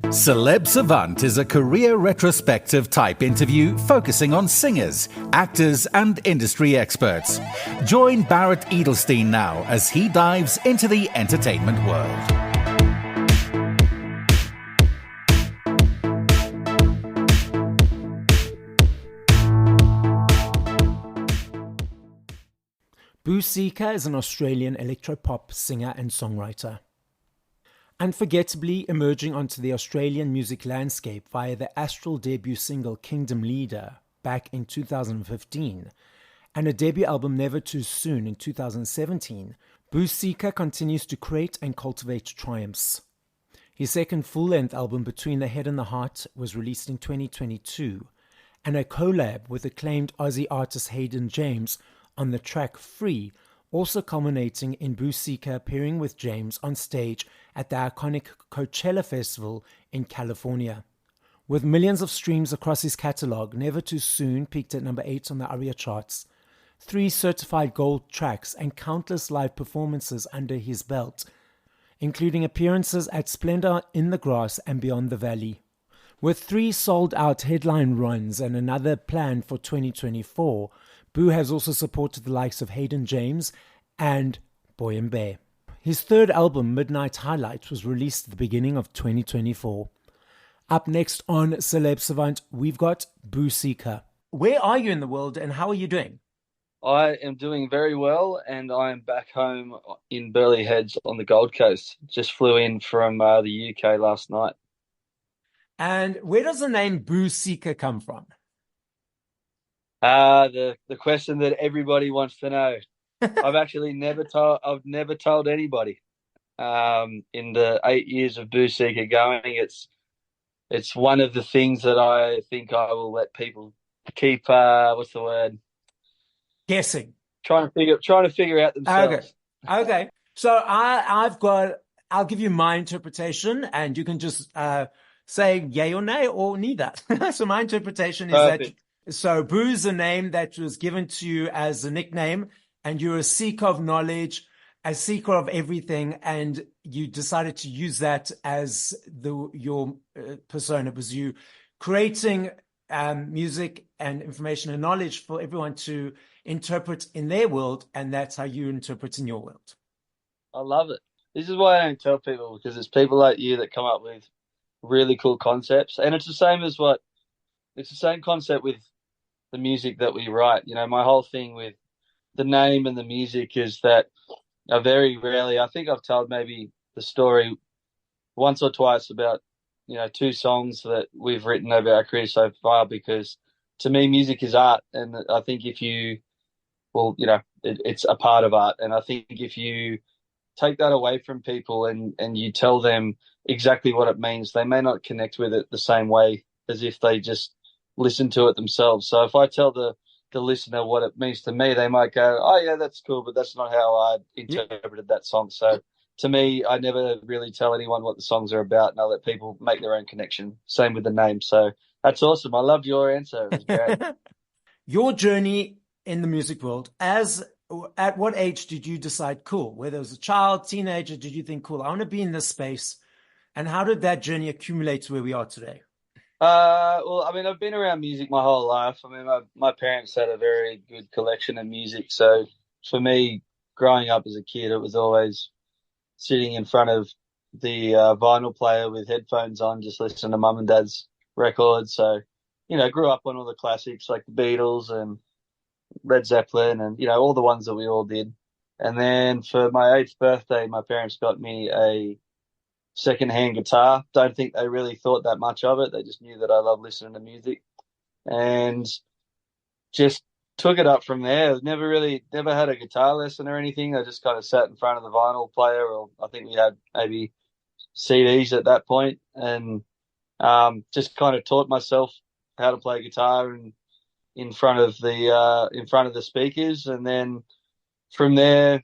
Celeb Savant is a career retrospective type interview focusing on singers, actors, and industry experts. Join Barrett Edelstein now as he dives into the entertainment world. Boo Seeka is an Australian electropop singer and songwriter. Unforgettably emerging onto the Australian music landscape via the Astral debut single Kingdom Leader back in 2015 and a debut album Never Too Soon in 2017, Boo Seeka continues to create and cultivate triumphs. His second full-length album Between the Head and the Heart was released in 2022, and a collab with acclaimed Aussie artist Hayden James on the track Free, also culminating in Boo Seeka appearing with James on stage at the iconic Coachella Festival in California. With millions of streams across his catalogue, Never Too Soon peaked at number 8 on the ARIA charts, 3 certified gold tracks and countless live performances under his belt, including appearances at Splendor in the Grass and Beyond the Valley. With 3 sold-out headline runs and another planned for 2024, Boo has also supported the likes of Hayden James and Boy and Bear. His third album, Midnight Highlight, was released at the beginning of 2024. Up next on Celeb Savant, we've got Boo Seeka. Where are you in the world and how are you doing? I am doing very well, and I am back home in Burleigh Heads on the Gold Coast. Just flew in from the UK last night. And where does the name Boo Seeka come from? The question that everybody wants to know. I've never told anybody. In the 8 years of Boo Seeka going, it's one of the things that I think I will let people keep. What's the word? Guessing. Trying to figure out themselves. Okay. So I'll give you my interpretation, and you can just say yay or nay or neither. So my interpretation is Perfect. So Boo's a name that was given to you as a nickname, and you're a seeker of knowledge, a seeker of everything, and you decided to use that as your persona. It was you creating music and information and knowledge for everyone to interpret in their world, and that's how you interpret in your world. I love it. This is why I don't tell people, because it's people like you that come up with really cool concepts, and it's the same concept with the music that we write. You know, my whole thing with the name and the music is that I very rarely, I think I've told maybe the story once or twice about, 2 songs that we've written over our career so far, because to me, music is art. And I think it's a part of art. And I think if you take that away from people and you tell them exactly what it means, they may not connect with it the same way as if they just listen to it themselves. So if I tell the listener what it means to me, they might go, oh yeah, that's cool, but that's not how I interpreted that song. So to me, I never really tell anyone what the songs are about, and I let people make their own connection. Same with the name. So that's awesome. I loved your answer. It was great. Your journey in the music world, at what age did you decide, cool, whether it was a child, teenager, did you think, cool, I want to be in this space? And how did that journey accumulate to where we are today? Well, I mean, I've been around music my whole life. I mean, my parents had a very good collection of music. So for me, growing up as a kid, it was always sitting in front of the vinyl player with headphones on, just listening to mum and dad's records. So, grew up on all the classics like the Beatles and Led Zeppelin and, all the ones that we all did. And then for my 8th birthday, my parents got me a second-hand guitar. Don't think they really thought that much of it. They just knew that I love listening to music, and just took it up from there. Never had a guitar lesson or anything. I just kind of sat in front of the vinyl player, or I think we had maybe CDs at that point, and just kind of taught myself how to play guitar in front of the speakers, and then from there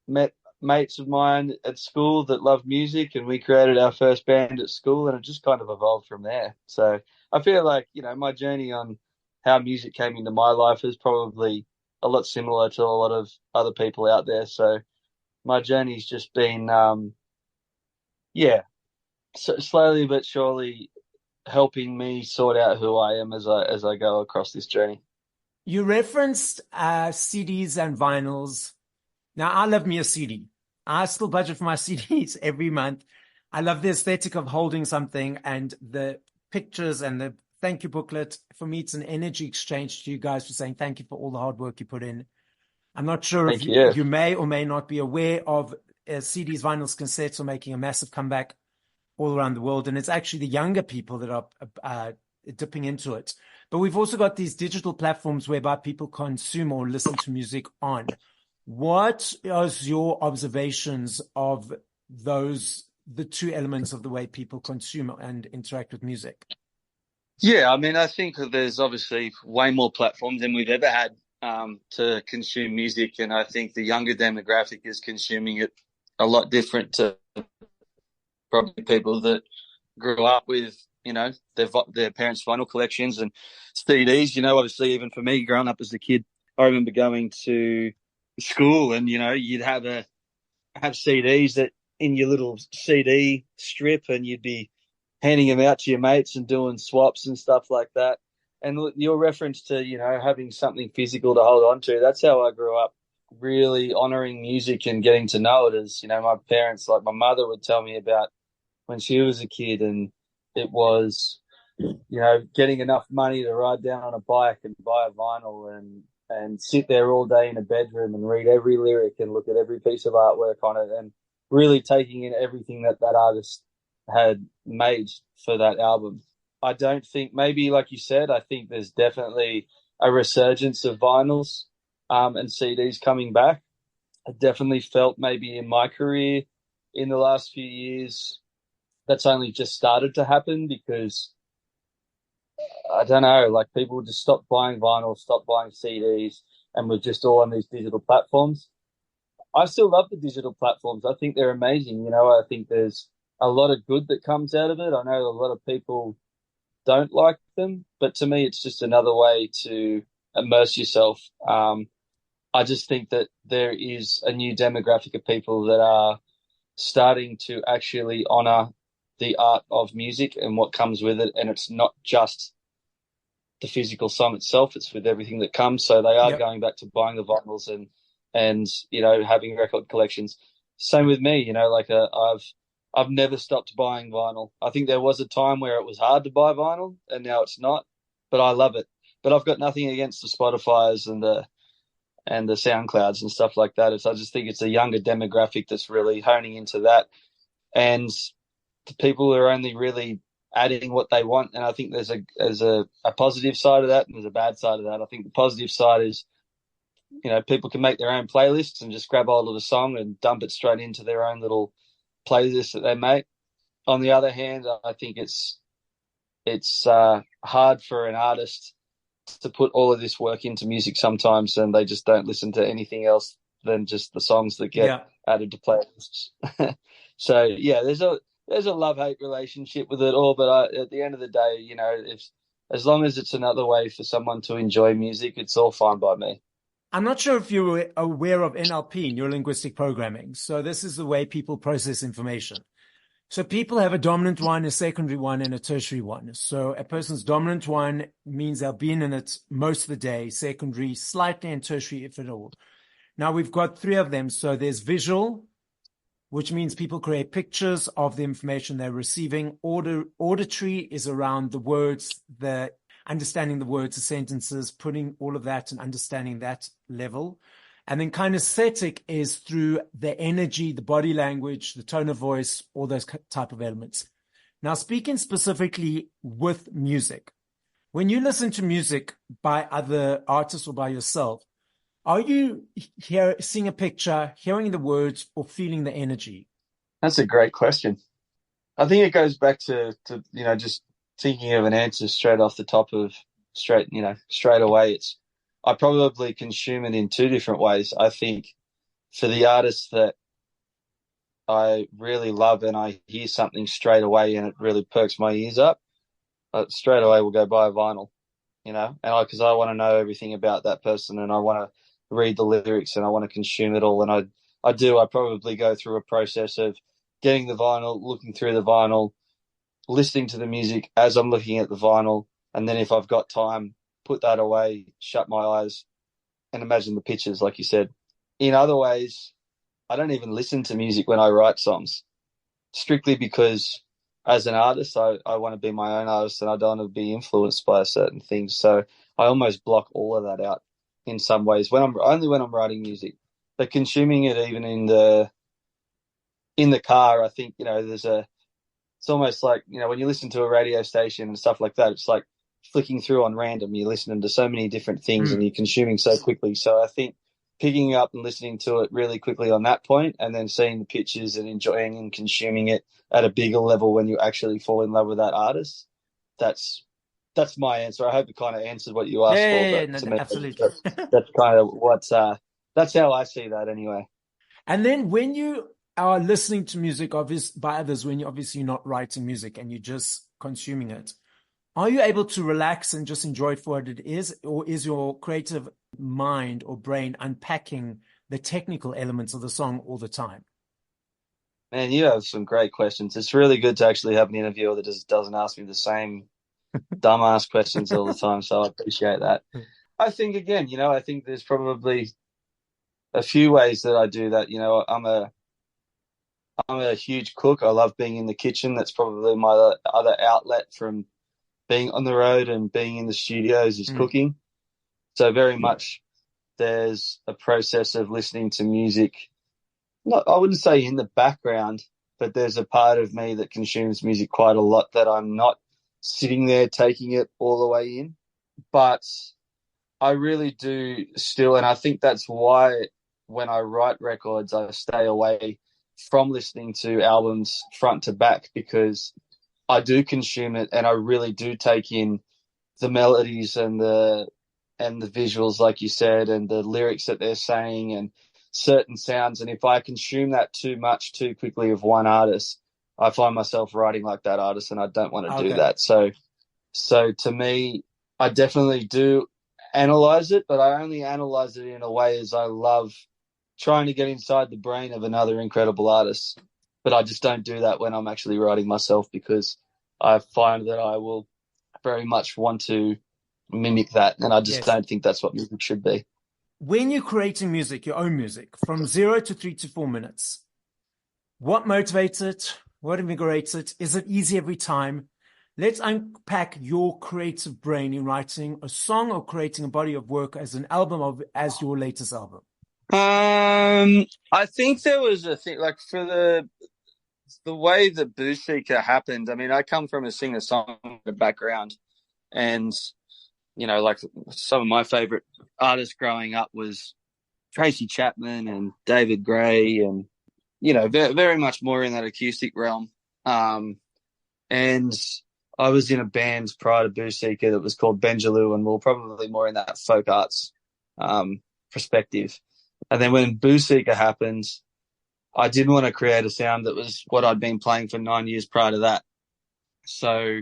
met mates of mine at school that loved music, and we created our first band at school, and it just kind of evolved from there. So I feel like, my journey on how music came into my life is probably a lot similar to a lot of other people out there. So my journey's just been, so slowly but surely helping me sort out who I am as I go across this journey. You referenced CDs and vinyls. Now, I love me a CD. I still budget for my CDs every month. I love the aesthetic of holding something and the pictures and the thank you booklet. For me, it's an energy exchange to you guys for saying thank you for all the hard work you put in. I'm not sure if Thank you. Yeah. you may or may not be aware of CDs, vinyls, cassettes are making a massive comeback all around the world. And it's actually the younger people that are dipping into it. But we've also got these digital platforms whereby people consume or listen to music on. What is your observations of the two elements of the way people consume and interact with music? Yeah, I mean, I think that there's obviously way more platforms than we've ever had to consume music, and I think the younger demographic is consuming it a lot different to probably people that grew up with, their parents' vinyl collections and CDs. Obviously, even for me, growing up as a kid, I remember going to school and you'd have CDs that in your little CD strip, and you'd be handing them out to your mates and doing swaps and stuff like that. And your reference to having something physical to hold on to, that's how I grew up, really honoring music and getting to know it. As my parents, like my mother, would tell me about when she was a kid, and it was getting enough money to ride down on a bike and buy a vinyl and sit there all day in a bedroom and read every lyric and look at every piece of artwork on it, and really taking in everything that artist had made for that album. I don't think, maybe like you said, I think there's definitely a resurgence of vinyls and CDs coming back. I definitely felt maybe in my career in the last few years that's only just started to happen, because I don't know, like people just stopped buying vinyl, stopped buying CDs, and we're just all on these digital platforms. I still love the digital platforms. I think they're amazing. I think there's a lot of good that comes out of it. I know a lot of people don't like them, but to me, it's just another way to immerse yourself. I just think that there is a new demographic of people that are starting to actually honor the art of music and what comes with it. And it's not just the physical song itself, it's with everything that comes. So they are going back to buying the vinyls and having record collections. Same with me, I've never stopped buying vinyl. I think there was a time where it was hard to buy vinyl, and now it's not, but I love it. But I've got nothing against the Spotify's and the SoundClouds and stuff like that. I just think it's a younger demographic that's really honing into that, and the people are only really adding what they want. And I think there's a positive side of that, and there's a bad side of that. I think the positive side is, people can make their own playlists and just grab hold of a song and dump it straight into their own little playlist that they make. On the other hand, I think it's hard for an artist to put all of this work into music sometimes, and they just don't listen to anything else than just the songs that get added to playlists. So yeah, there's a love-hate relationship with it all, but at the end of the day, as long as it's another way for someone to enjoy music, it's all fine by me. I'm not sure if you're aware of NLP, neurolinguistic programming. So this is the way people process information. So people have a dominant one, a secondary one, and a tertiary one. So a person's dominant one means they'll be in it most of the day, secondary, slightly, and tertiary, if at all. Now we've got three of them. So there's visual, which means people create pictures of the information they're receiving. Auditory is around the words, the understanding the words, the sentences, putting all of that and understanding that level. And then kinesthetic is through the energy, the body language, the tone of voice, all those type of elements. Now, speaking specifically with music, when you listen to music by other artists or by yourself, are you seeing a picture, hearing the words, or feeling the energy? That's a great question. I think it goes back to just thinking of an answer straight off the top of straight away. I probably consume it in two different ways. I think for the artists that I really love and I hear something straight away and it really perks my ears up, straight away we'll go buy a vinyl, and because I want to know everything about that person and I want to read the lyrics and I want to consume it all. And I probably go through a process of getting the vinyl, looking through the vinyl, listening to the music as I'm looking at the vinyl, and then if I've got time, put that away, shut my eyes, and imagine the pictures, like you said. In other ways, I don't even listen to music when I write songs, strictly because as an artist, I want to be my own artist and I don't want to be influenced by certain things. So I almost block all of that out in some ways when I'm writing music. But consuming it even in the car, I think, it's almost like, when you listen to a radio station and stuff like that, it's like flicking through on random. You're listening to so many different things and you're consuming so quickly. So I think picking up and listening to it really quickly on that point, and then seeing the pictures and enjoying and consuming it at a bigger level when you actually fall in love with that artist, that's my answer. I hope it kind of answered what you asked for, but No, to me, absolutely. that's kind of that's how I see that anyway. And then when you are listening to music by others, when you're obviously not writing music and you're just consuming it, are you able to relax and just enjoy it for what it is? Or is your creative mind or brain unpacking the technical elements of the song all the time? Man, you have some great questions. It's really good to actually have an interviewer that just doesn't ask me the same dumbass questions all the time. So I appreciate that. I think, again, I think there's probably a few ways that I do that. I'm a huge cook. I love being in the kitchen. That's probably my other outlet from being on the road and being in the studios is cooking. So very much there's a process of listening to music. I wouldn't say in the background, but there's a part of me that consumes music quite a lot that I'm not sitting there taking it all the way in. But I really do still, and I think that's why when I write records, I stay away from listening to albums front to back, because I do consume it and I really do take in the melodies and the visuals, like you said, and the lyrics that they're saying and certain sounds. And if I consume that too much too quickly of one artist, I find myself writing like that artist, and I don't want to do that. So to me, I definitely do analyze it, but I only analyze it in a way as I love trying to get inside the brain of another incredible artist. But I just don't do that when I'm actually writing myself, because I find that I will very much want to mimic that, and I just don't think that's what music should be. When you're creating music, your own music, from 0 to 3 to 4 minutes, what motivates it? What invigorates it? Is it easy every time? Let's unpack your creative brain in writing a song or creating a body of work as an album as your latest album. I think there was a thing, like, for the way that Boo Seeka happened. I mean, I come from a singer-songwriter background, and like, some of my favorite artists growing up was Tracy Chapman and David Gray, and very, very much more in that acoustic realm. And I was in a band prior to Boo Seeka that was called Benjaloo, and we were probably more in that folk arts perspective. And then when Boo Seeka happened, I didn't want to create a sound that was what I'd been playing for 9 years prior to that. So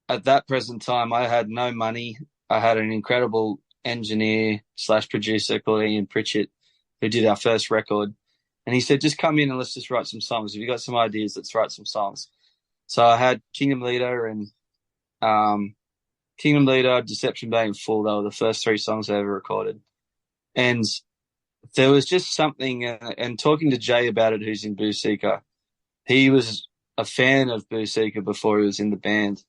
at that present time, I had no money. I had an incredible engineer / producer called Ian Pritchett, who did our first record. And he said, just come in and let's just write some songs. If you got some ideas, let's write some songs. So I had Kingdom Leader and Deception Bay and Fool. They were the first 3 songs I ever recorded. And there was just something, and talking to Jay about it, who's in Boo Seeka, he was a fan of Boo Seeka before he was in the band.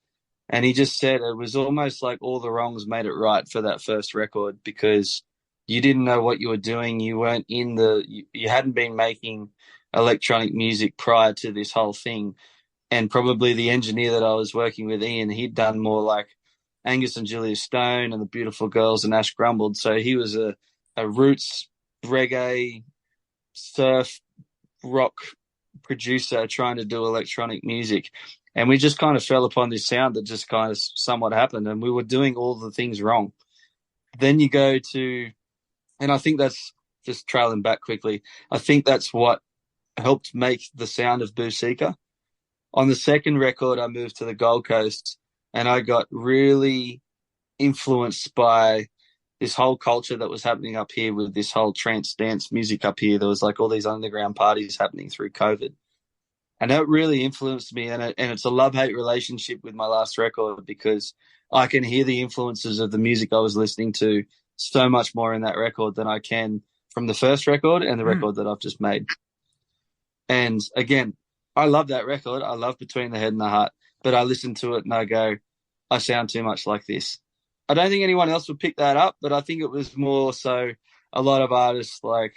And he just said it was almost like all the wrongs made it right for that first record, because you didn't know what you were doing. You weren't you hadn't been making electronic music prior to this whole thing. And probably the engineer that I was working with, Ian, he'd done more like Angus and Julia Stone and the Beautiful Girls and Ash Grumbled. So he was a roots reggae, surf, rock producer trying to do electronic music. And we just kind of fell upon this sound that just kind of somewhat happened, and we were doing all the things wrong. Then you go to, and I think that's, just trailing back quickly, I think that's what helped make the sound of Boo Seeka. On the second record, I moved to the Gold Coast, and I got really influenced by this whole culture that was happening up here with this whole trance dance music up here. There was like all these underground parties happening through COVID. And that really influenced me. And it's a love-hate relationship with my last record, because I can hear the influences of the music I was listening to so much more in that record than I can from the first record and the record that I've just made. And again, I love that record. I love Between the Head and the Heart, but I listen to it and I go, I sound too much like this. I don't think anyone else would pick that up, but I think it was more so a lot of artists a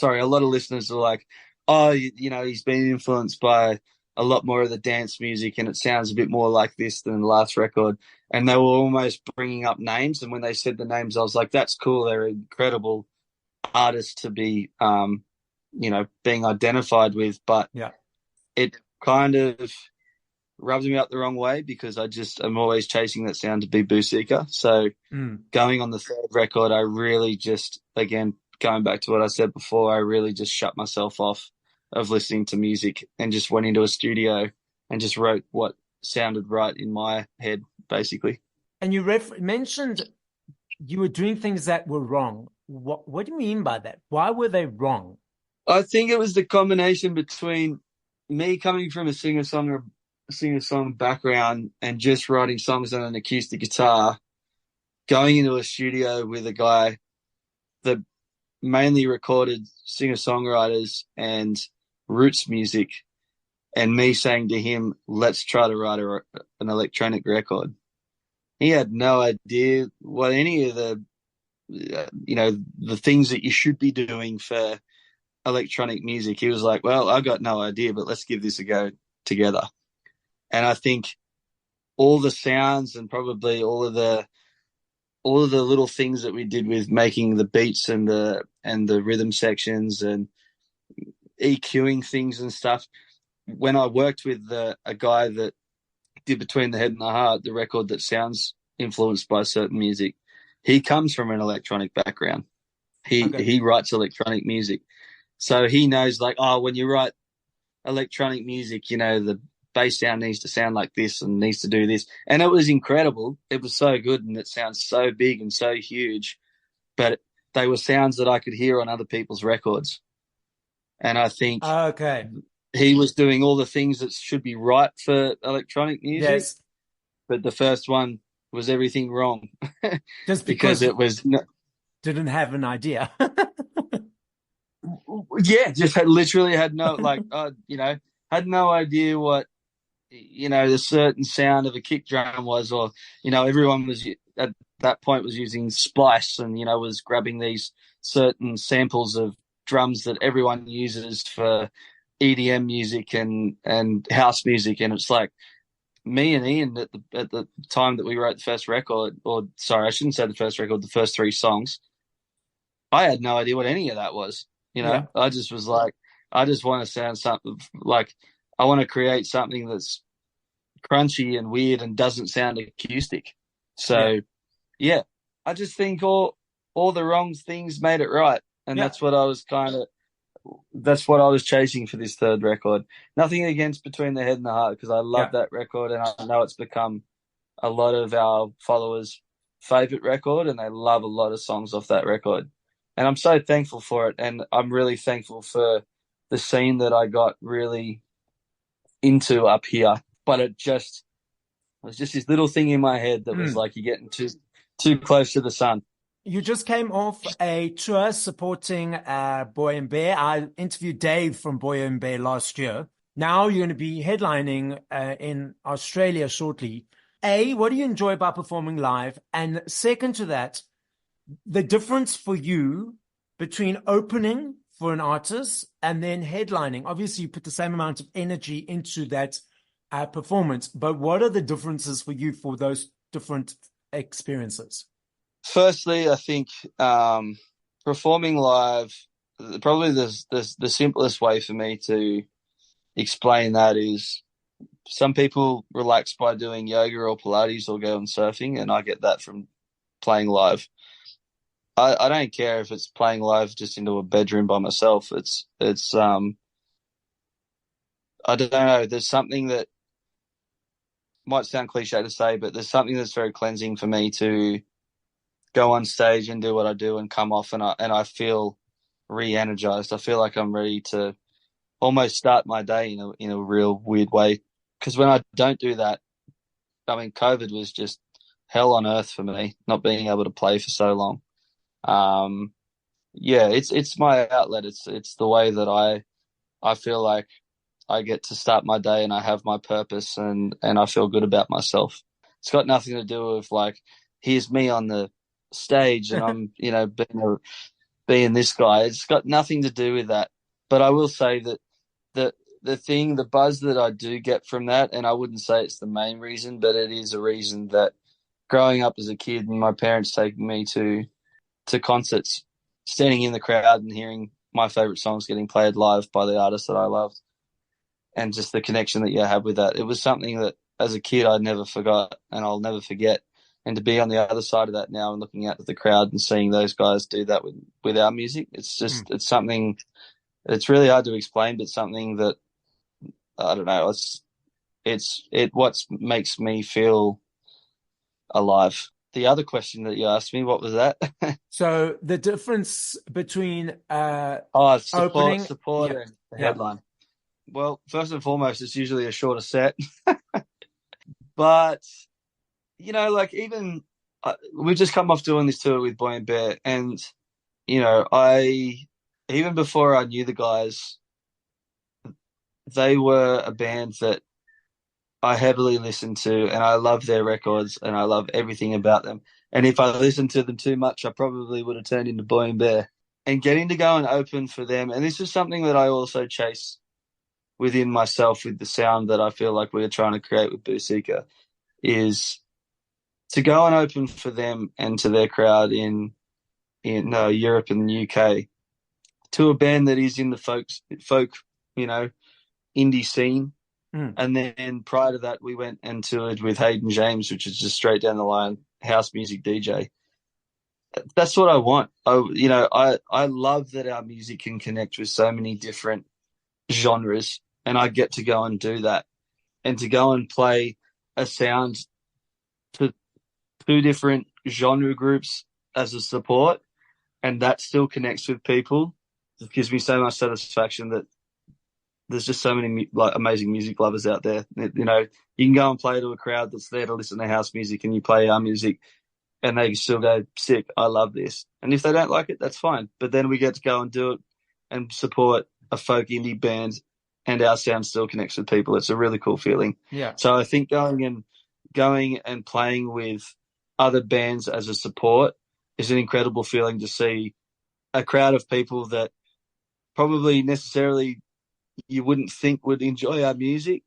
lot of listeners are like, oh, he's been influenced by a lot more of the dance music and it sounds a bit more like this than the last record. And they were almost bringing up names. And when they said the names, I was like, that's cool. They're incredible artists to be, being identified with. But it kind of rubs me up the wrong way, because I'm always chasing that sound to be Boo Seeka. So going on the third record, I really just, again, going back to what I said before, I really just shut myself off of listening to music and just went into a studio and just wrote what sounded right in my head, basically. And you mentioned you were doing things that were wrong. What do you mean by that? Why were they wrong? I think it was the combination between me coming from a singer-song background and just writing songs on an acoustic guitar, going into a studio with a guy that mainly recorded singer-songwriters and roots music, and me saying to him, let's try to write an electronic record. He had no idea what any of the things that you should be doing for electronic music. He was like, well, I got no idea, but let's give this a go together. And I think all the sounds and probably all of the little things that we did with making the beats and the rhythm sections and EQing things and stuff. When I worked with a guy that did Between the Head and the Heart, the record that sounds influenced by certain music, he comes from an electronic background. He writes electronic music. So he knows, like, when you write electronic music, the bass sound needs to sound like this and needs to do this. And it was incredible. It was so good and it sounds so big and so huge. But they were sounds that I could hear on other people's records. And I think he was doing all the things that should be right for electronic music. Yes. But the first one was everything wrong. Just because it was didn't have an idea. Yeah, just literally had no had no idea what the certain sound of a kick drum was, or everyone was at that point was using Splice and was grabbing these certain samples of drums that everyone uses for EDM music and house music. And it's like, me and Ian at the time that we wrote the first record, or sorry, I shouldn't say the first record, the first 3 songs, I had no idea what any of that was. I just was like, I just want to sound something like, I want to create something that's crunchy and weird and doesn't sound acoustic. So I just think all the wrong things made it right. And that's what I was chasing for this third record. Nothing against Between the Head and the Heart, because I love that record and I know it's become a lot of our followers' favorite record and they love a lot of songs off that record. And I'm so thankful for it. And I'm really thankful for the scene that I got really into up here. But it was just this little thing in my head that was like, you're getting too close to the sun. You just came off a tour supporting Boy and Bear. I interviewed Dave from Boy and Bear last year. Now you're going to be headlining in Australia shortly. What do you enjoy about performing live? And second to that, the difference for you between opening for an artist and then headlining. Obviously, you put the same amount of energy into that performance, but what are the differences for you for those different experiences? Firstly, I think performing live, probably the simplest way for me to explain that is, some people relax by doing yoga or Pilates or go on surfing, and I get that from playing live. I don't care if it's playing live just into a bedroom by myself. It's I don't know. There's something that might sound cliche to say, but there's something that's very cleansing for me to go on stage and do what I do and come off and I feel re-energized. I feel like I'm ready to almost start my day in a real weird way. Because when I don't do that, I mean, COVID was just hell on earth for me, not being able to play for so long. Um, yeah, it's my outlet. It's the way that I feel like I get to start my day and I have my purpose and I feel good about myself. It's got nothing to do with like, here's me on the stage and I'm, being this guy. It's got nothing to do with that. But I will say that the buzz that I do get from that, and I wouldn't say it's the main reason, but it is a reason that growing up as a kid and my parents taking me to concerts, standing in the crowd and hearing my favorite songs getting played live by the artists that I loved, and just the connection that you have with that. It was something that as a kid I never forgot and I'll never forget. And to be on the other side of that now and looking out at the crowd and seeing those guys do that with our music, it's just it's something. It's really hard to explain, but something that I don't know. It's what makes me feel alive. The other question that you asked me, what was that? So the difference between Support, opening, support, yeah, and the yeah, headline. Well, first and foremost, it's usually a shorter set, but like even we've just come off doing this tour with Boy and Bear, and I even before I knew the guys, they were a band that I heavily listened to, and I love their records, and I love everything about them. And if I listened to them too much, I probably would have turned into Boy and Bear. And getting to go and open for them, and this is something that I also chase within myself with the sound that I feel like we're trying to create with Boo Seeka, is to go and open for them and to their crowd in Europe and the UK, to a band that is in the folk, indie scene. And then prior to that, we went and toured with Hayden James, which is just straight down the line house music DJ. That's what I want. I love that our music can connect with so many different genres, and I get to go and do that, and to go and play a sound to two different genre groups as a support, and that still connects with people. It gives me so much satisfaction that there's just so many like amazing music lovers out there. You can go and play to a crowd that's there to listen to house music, and you play our music, and they still go, sick, I love this. And if they don't like it, that's fine. But then we get to go and do it and support a folk indie band, and our sound still connects with people. It's a really cool feeling. yeah. So I think going and playing with other bands as a support is an incredible feeling, to see a crowd of people that probably necessarily you wouldn't think would enjoy our music,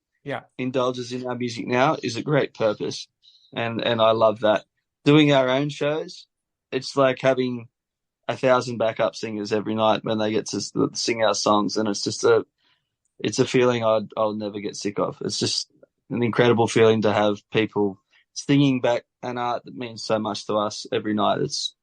indulges in our music now, is a great purpose. And I love that. Doing our own shows, it's like having 1,000 backup singers every night when they get to sing our songs. And it's just it's a feeling I'll never get sick of. It's just an incredible feeling to have people singing back an art that means so much to us every night. It's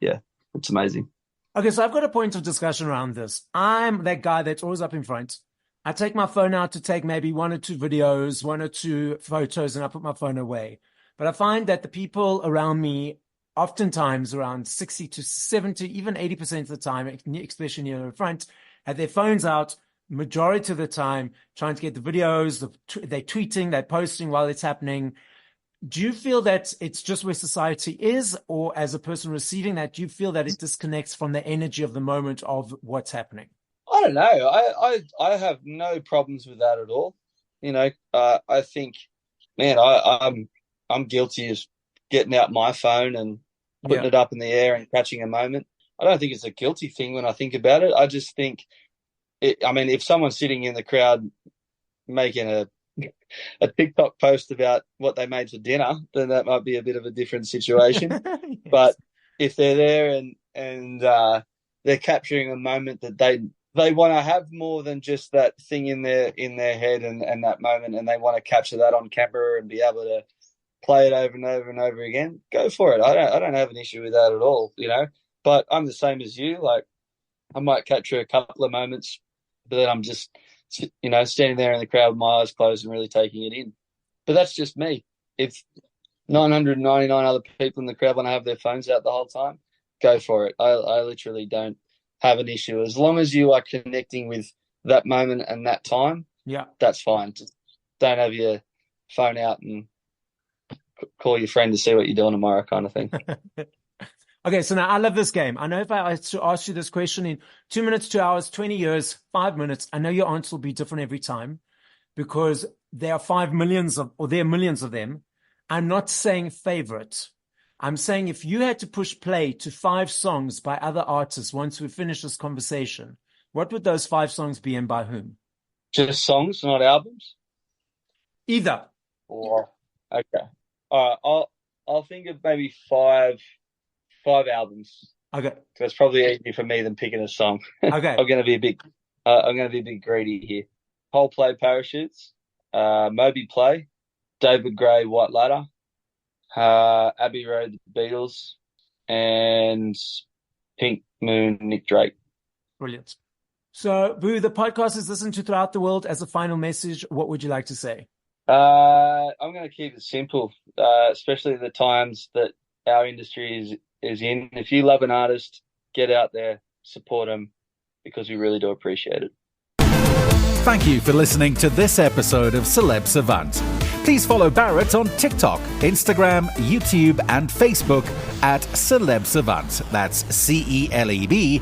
amazing. Okay, so I've got a point of discussion around this. I'm that guy that's always up in front. I take my phone out to take maybe 1 or 2 videos, 1 or 2 photos, and I put my phone away. But I find that the people around me, oftentimes around 60 to 70, even 80% of the time, especially near the front, have their phones out majority of the time, trying to get the videos. They're tweeting, they're posting while it's happening. Do you feel that it's just where society is, or as a person receiving that, do you feel that it disconnects from the energy of the moment of what's happening? I don't know. I have no problems with that at all. I think, man, I'm guilty of getting out my phone and putting it up in the air and catching a moment. I don't think it's a guilty thing when I think about it. I just think, if someone's sitting in the crowd making a TikTok post about what they made for dinner, then that might be a bit of a different situation. Yes. But if they're there and they're capturing a moment that they want to have more than just that thing in their head and that moment, and they want to capture that on camera and be able to play it over and over and over again, go for it. I don't have an issue with that at all, But I'm the same as you. Like, I might capture a couple of moments, but then I'm just, standing there in the crowd with my eyes closed and really taking it in. But that's just me. If 999 other people in the crowd want to have their phones out the whole time, go for it. I literally don't have an issue. As long as you are connecting with that moment and that time, Yeah. that's fine. Just don't have your phone out and call your friend to see what you're doing tomorrow kind of thing. Okay, so now I love this game. I know if I ask you this question in 2 minutes, 2 hours, 20 years, 5 minutes, I know your answer will be different every time because there are millions of them. I'm not saying favorite. I'm saying if you had to push play to 5 songs by other artists once we finish this conversation, what would those 5 songs be and by whom? Just songs, not albums? Either. Or, okay. All right, I'll think of maybe five albums. Okay. So it's probably easier for me than picking a song. Okay. I'm gonna be a bit greedy here. Whole Play Parachutes, Moby Play, David Gray White Ladder, Abbey Road the Beatles, and Pink Moon Nick Drake. Brilliant. So, Boo, the podcast is listened to throughout the world. As a final message, what would you like to say? I'm going to keep it simple, especially the times that our industry is in. If you love an artist, get out there, support them, because we really do appreciate it. Thank you for listening to this episode of Celeb Savant. Please follow Barrett on TikTok, Instagram, YouTube, and Facebook at Celeb Savant. That's CelebSavant.